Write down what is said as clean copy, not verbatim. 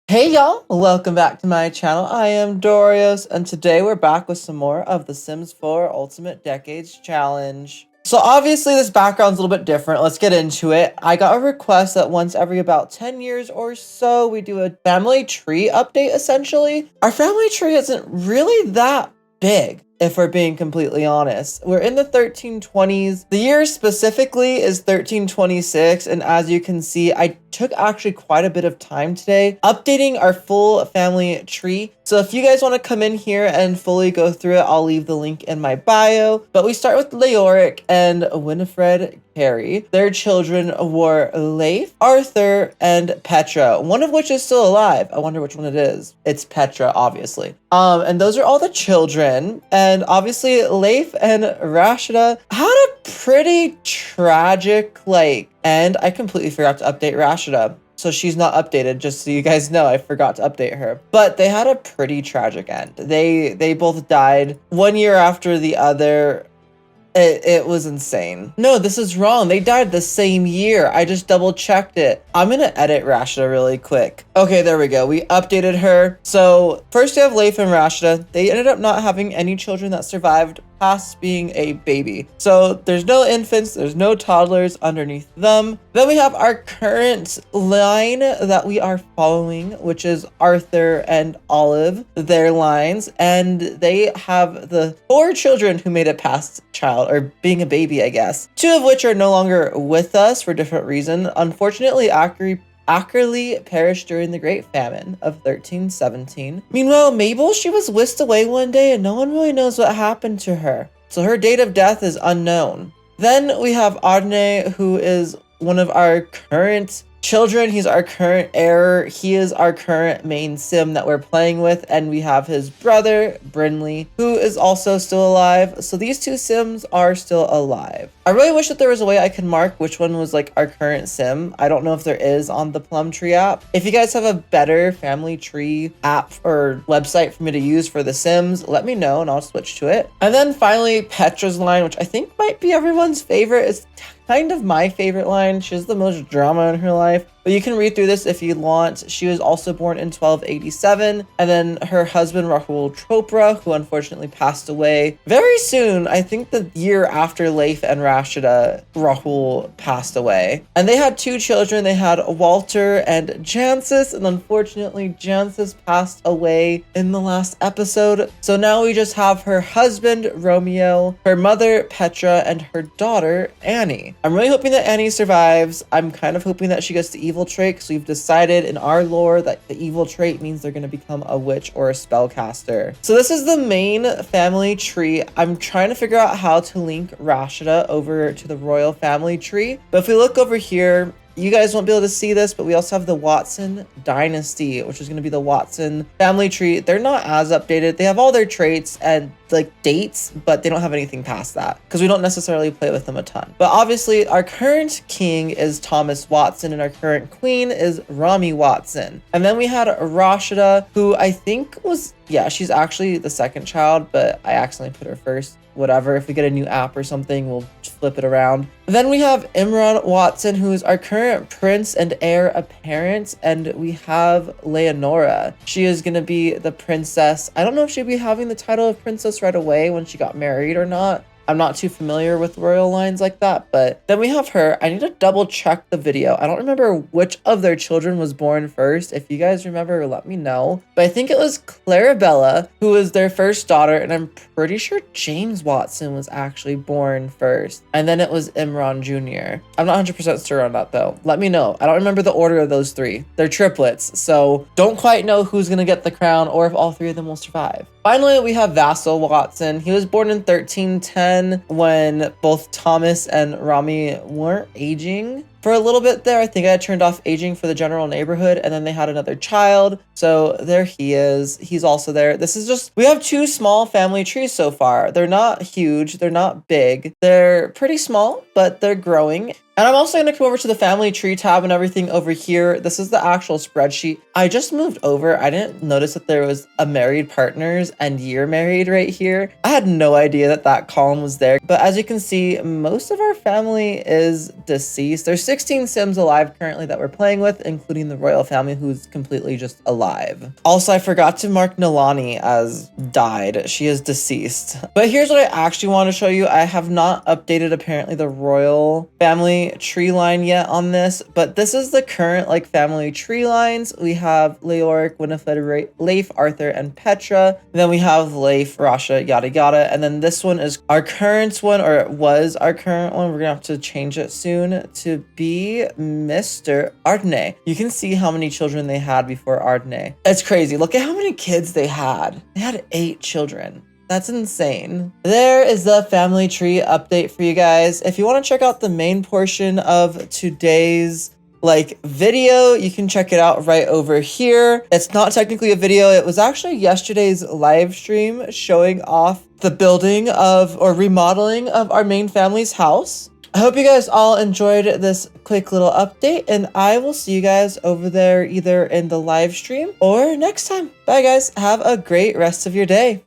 Hey y'all, welcome back to my channel. I am Dorios, and today we're back with some more of the Sims 4 Ultimate Decades Challenge. So obviously this background's a little bit different. Let's get into it. I got a request that once every about 10 years or so, we do a family tree update, essentially. Our family tree isn't really that big, if we're being completely honest. We're in the 1320s. The year specifically is 1326, and as you can see, I took actually quite a bit of time today updating our full family tree. So if you guys want to come in here and fully go through it, I'll leave the link in my bio. But we start with Leoric and Winifred Carey. Their children were Leif, Arthur, and Petra, one of which is still alive. I wonder which one it is. It's Petra, obviously. And those are all the children. And obviously Leif and Rashida had a pretty tragic end. I completely forgot to update Rashida. So she's not updated, just so you guys know, I forgot to update her. But they had a pretty tragic end. They both died 1 year after the other. It was insane. No, this is wrong. They died the same year. I just double checked it. I'm gonna edit Rashida really quick. Okay, there we go. We updated her. So first you have Leif and Rashida. They ended up not having any children that survived past being a baby. So there's no infants, there's no toddlers underneath them. Then we have our current line that we are following, which is Arthur and Olive, their lines. And they have the 4 children who made it past child, or being a baby, I guess. 2 of which are no longer with us for different reasons. Unfortunately, Ackerley perished during the Great Famine of 1317. Meanwhile, Mabel, she was whisked away one day and no one really knows what happened to her. So her date of death is unknown. Then we have Adne, who is one of our current children. He's our current heir. He is our current main sim that we're playing with. And we have his brother, Brinley, who is also still alive. So these 2 sims are still alive. I really wish that there was a way I could mark which one was our current sim. I don't know if there is on the Plum Tree app. If you guys have a better family tree app or website for me to use for the sims, let me know and I'll switch to it. And then finally, Petra's line, which I think might be everyone's favorite, is kind of my favorite line. She has the most drama in her life, but you can read through this if you want. She was also born in 1287, and then her husband Rahul Chopra, who unfortunately passed away very soon. I think the year after Leif and Rashida, Rahul passed away. And they had 2 children. They had Walter and Jancis, and unfortunately Jancis passed away in the last episode. So now we just have her husband Romeo, her mother Petra, and her daughter Annie. I'm really hoping that Annie survives. I'm kind of hoping that she gets the evil trait, because we've decided in our lore that the evil trait means they're going to become a witch or a spellcaster. So this is the main family tree. I'm trying to figure out how to link Rashida over to the royal family tree. But if we look over here, you guys won't be able to see this, but we also have the Watson dynasty, which is going to be the Watson family tree. They're not as updated. They have all their traits and dates, but they don't have anything past that because we don't necessarily play with them a ton. But obviously our current king is Thomas Watson and our current queen is Rami Watson. And then we had Rashida, who I think was, yeah, she's actually the second child, but I accidentally put her first. Whatever, if we get a new app or something, we'll flip it around. Then we have Imran Watson, who is our current prince and heir apparent, and we have Leonora. She is going to be the princess. I don't know if she'll be having the title of princess right away when she got married or not. I'm not too familiar with royal lines like that, but then we have her. I need to double check the video. I don't remember which of their children was born first. If you guys remember, let me know. But I think it was Clarabella, who was their first daughter, and I'm pretty sure James Watson was actually born first. And then it was Imran Jr. I'm not 100% sure on that though. Let me know. I don't remember the order of those 3. They're triplets, so don't quite know who's gonna get the crown or if all 3 of them will survive. Finally, we have Vassal Watson. He was born in 1310 when both Thomas and Rami weren't aging. For a little bit there, I think I had turned off aging for the general neighborhood, and then they had another child. So there he is. He's also there. This is just, we have 2 small family trees so far. They're not huge. They're not big. They're pretty small, but they're growing. And I'm also gonna come over to the family tree tab and everything over here. This is the actual spreadsheet. I just moved over. I didn't notice that there was a married partners and year married right here. I had no idea that that column was there. But as you can see, most of our family is deceased. There's 16 Sims alive currently that we're playing with, including the royal family who's completely just alive. Also, I forgot to mark Nilani as died. She is deceased. But here's what I actually want to show you. I have not updated apparently the royal family tree line yet on this, but this is the current like family tree lines. We have Leoric, Winifred, Leif, Arthur, and Petra. And then we have Leif, Rasha, yada yada. And then this one is our current one, or it was our current one. We're gonna have to change it soon to be Mr. Ardney. You can see how many children they had before Ardney. It's crazy. Look at how many kids they had. They had 8 children. That's insane. There is the family tree update for you guys. If you want to check out the main portion of today's video, you can check it out right over here. It's not technically a video. It was actually yesterday's live stream showing off the building of or remodeling of our main family's house. I hope you guys all enjoyed this quick little update, and I will see you guys over there either in the live stream or next time. Bye guys. Have a great rest of your day.